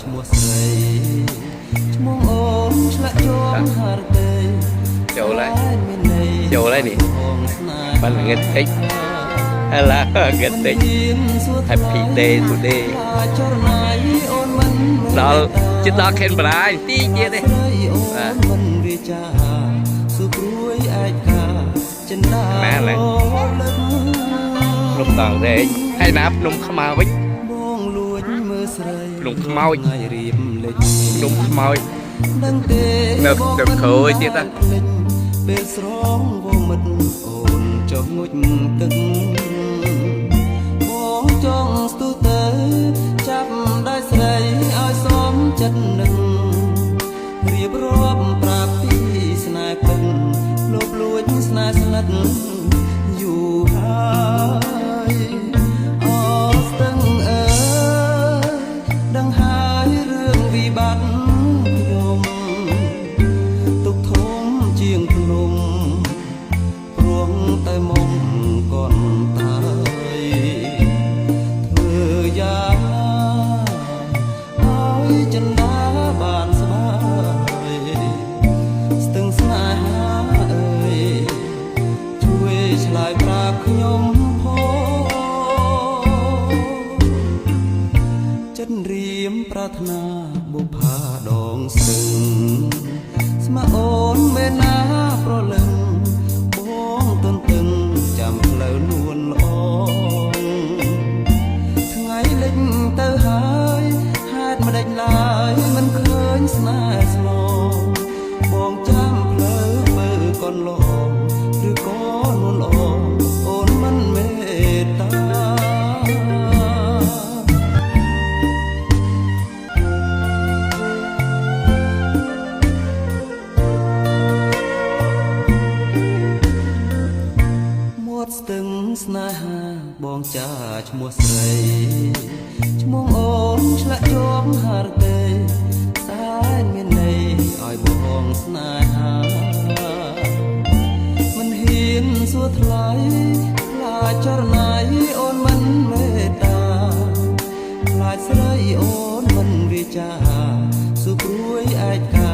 ឈ្មោះស្រីឈ្មោះអូនឆ្លាក់យំហារទេចូលហើយនេះបានងឹតតិចហឡាងឹតតិច Happy day today ដល់ជិតដល់ខេនបរាយទីទៀតទេបាទសុព្រួយអាចកាចិនដាណាឡើយភ្នំតង់រែងហើយណាភ្នំខ្មៅវិញបងលួចមើលស្រីភ្នំខ្មោចរៀបលេចភ្នំខ្មោចដឹងទេនៅទឹកក្រួយទៀតណាពេលស្រងវមិត្តអូនចុះងុចទឹកបងចង់ស្ទុះទៅចាប់ដៃស្រីឲ្យសមចិត្តនឹងរៀបរាប់ប្រាប់ពីស្នេហ៍ពិតលបលួចស្នេហ៍ស្និទ្ធយូរហើយអស្ទឹងអើយដឹងហើយរឿងវិបត្តិខ្ញុំទុកធំជាងភ្នំព្រោះតែមុំកូនតាយធ្វើយ៉ាងណាឲ្យចិនដាបានស្បាយស្ទឹងស្នេហាអើយជួយឆ្លើយប្រាប់ខ្ញុំចិត្តរៀមប្រាថ្នាបុប្ផាដងស្ទឹងស្មាអូនមេណាប្រលឹងបងទន្ទឹងចាំផ្លូវនួនល្អថ្ងៃលិចទៅហើយហេតុម្ដេចឡើយមិនឃើញស្នេហ៍ស្លបងចាំផ្លូវមើលកូនល្អឬក៏នួនល្អអូនមិនមេត្តាស្ទឹងស្នេហាបងចាឈ្មោះស្រីឈ្មោះអូនឆ្លាក់យំហារទេសែនមានន័យឲ្យបងស្នេហាមិនហ៊ានសួរថ្លៃខ្លាចចរណៃអូនមិនមេត្តាខ្លាចស្រីអូនមិនវិចាសុព្រួយឯកា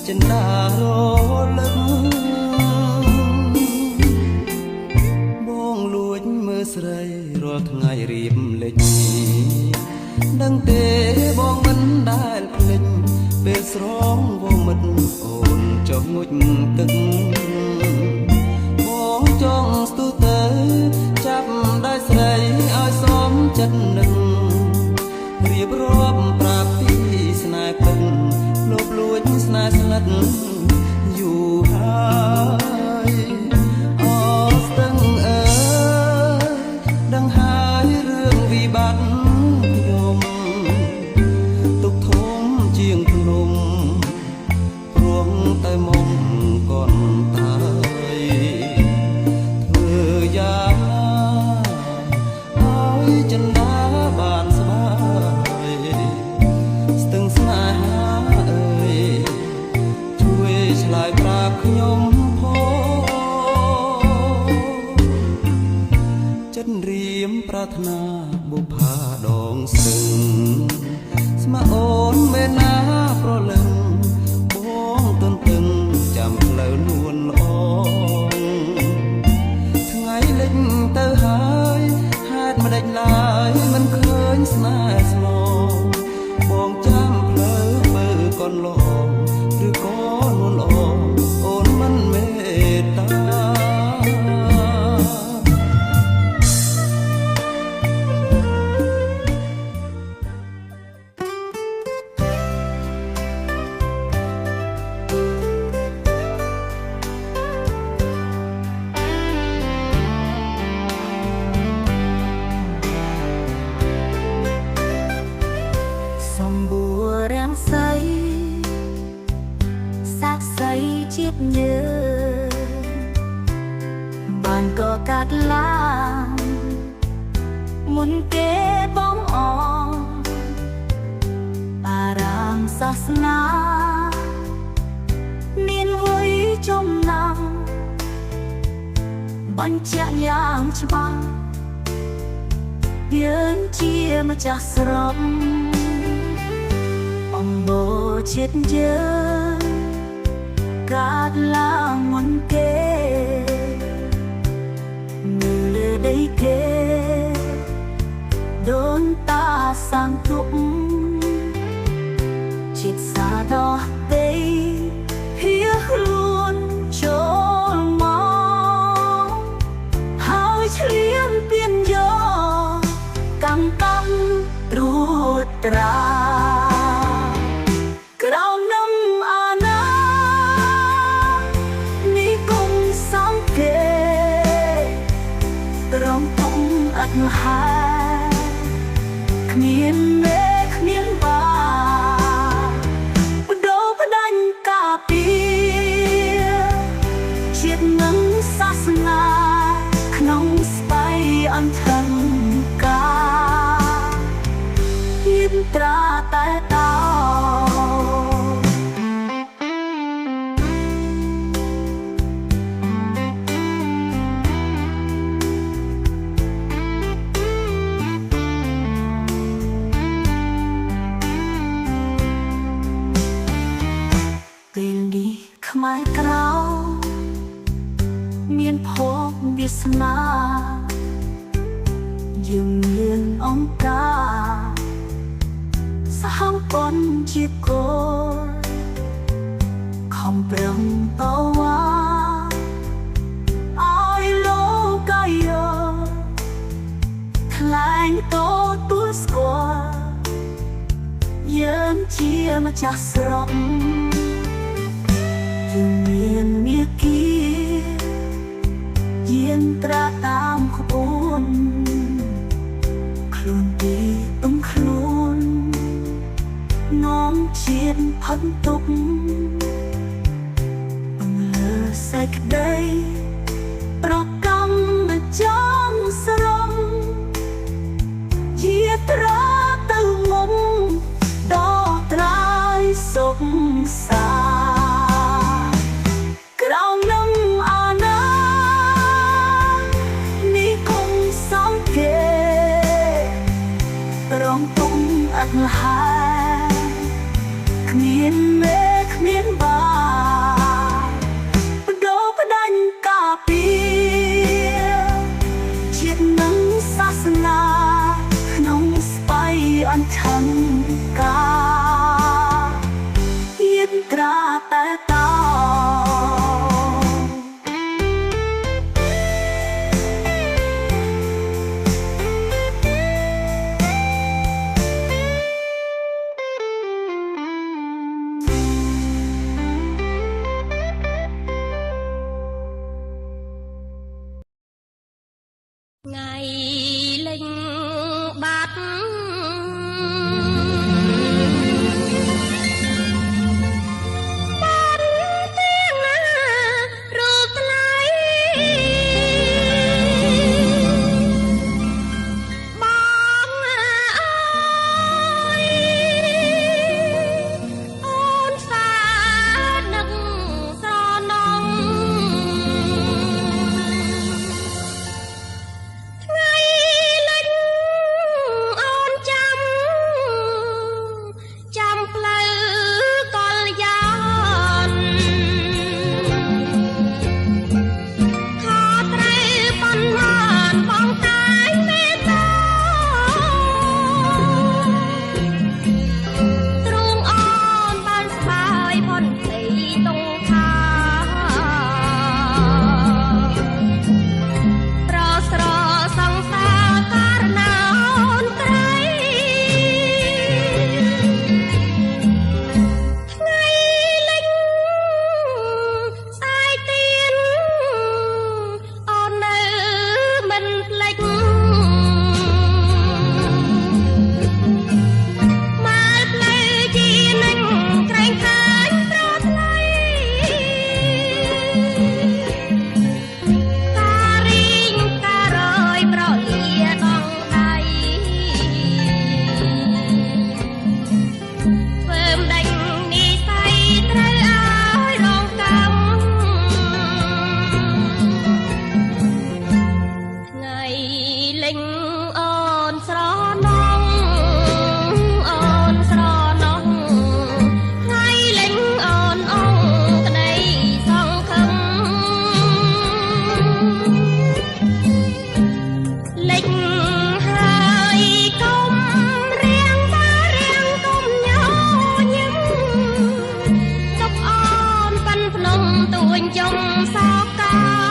ចិនដារលឹងស្រីរាល់ថ្ងៃរៀបលេចដឹងទេបងមិនដែលភ្លេចពេលស្រងវមិត្តអូនចុះងុចទឹកបងចង់ស្ទុះទៅចាប់ដៃស្រីឲ្យសមចិត្តនឹងរៀបរាប់ប្រាប់ពីស្នេហ៍ពិតលបលួចស្នេហ៍ស្និទ្ធយូរហើយអស្ទឹងអើដឹងហើយរឿងវិបត្តិខ្ញុំទុកធំជាងភ្នំព្រោះតែមុំកូនតាយធ្វើយ៉ាងណាឲ្យចិនដាបានស្បាយស្ទឹងស្នេហាអើយជួយឆ្លើយប្រាប់ខ្ញុំចិត្តរៀមប្រាថ្នាបុប្ផាដងស្ទឹងស្មាអូនមេណាប្រលឹងបងទន្ទឹងចាំផ្លូវនួនល្អថ្ងៃលិចទៅហើយហេតុម្ដេចឡើយមិនឃើញស្នេហ៍ស្លបងចាំផ្លូវមើលកូនល្អឬក៏នួនល្អអូនមិនមេត្តាជាតិយើងបានក៏កាត់ឡើងមុនគេបងអអារាមសាសនាមានវ័យចំណាំបញ្ជាក់យ៉ាងច្បាស់យើងជាម្ចាស់ស្រុក សម្បូរជាតិយើងកើតឡើងមុនគេនៅលើដីគេដូនតាសាងទុកចិត្តសាដោះទេភៀសខ្លួនចូលមកហើយឆ្លៀមពៀនយកកាន់ត្រួតត្រាក្រោមនឹមអាណានេះគង់សង្កេតត្រង់ទុំអត់ហើយគ្មានមេគ្មានបាបដូរបដាញ់ការពារជាតិនឹងសាសនាក្នុងស្បៃអន្តរការយិនត្រាតែតោពេលនេះខ្មែរក្រៅមានភពវាសនាយើងមានអង្គការសហព័ន្ធជាតិគោលខំប្រឹងតវ៉ាឲ្យលោកកាយោខ្លែងតទួលស្គាល់យើងជាម្ចាស់ស្រុកយើងមានមាគ៌ាយានត្រាតាមក្បួនខ្លួនទីទំខ្លួននាំជាតិផុតទុកបង្លើសេចក្ដីប្រកម្មចំស្រមជាត្រាទៅមុំដល់ត្រាយសុខសាក្រោមនឹមអាណានេះគង់សង្កេតរងទុំអត់ហើយគ្មានមេគ្មានបាបដូរបដាញ់ការពារជាតិនឹងសាសនាក្នុងស្បៃអន្តរការយិនត្រាតែតោ សោកា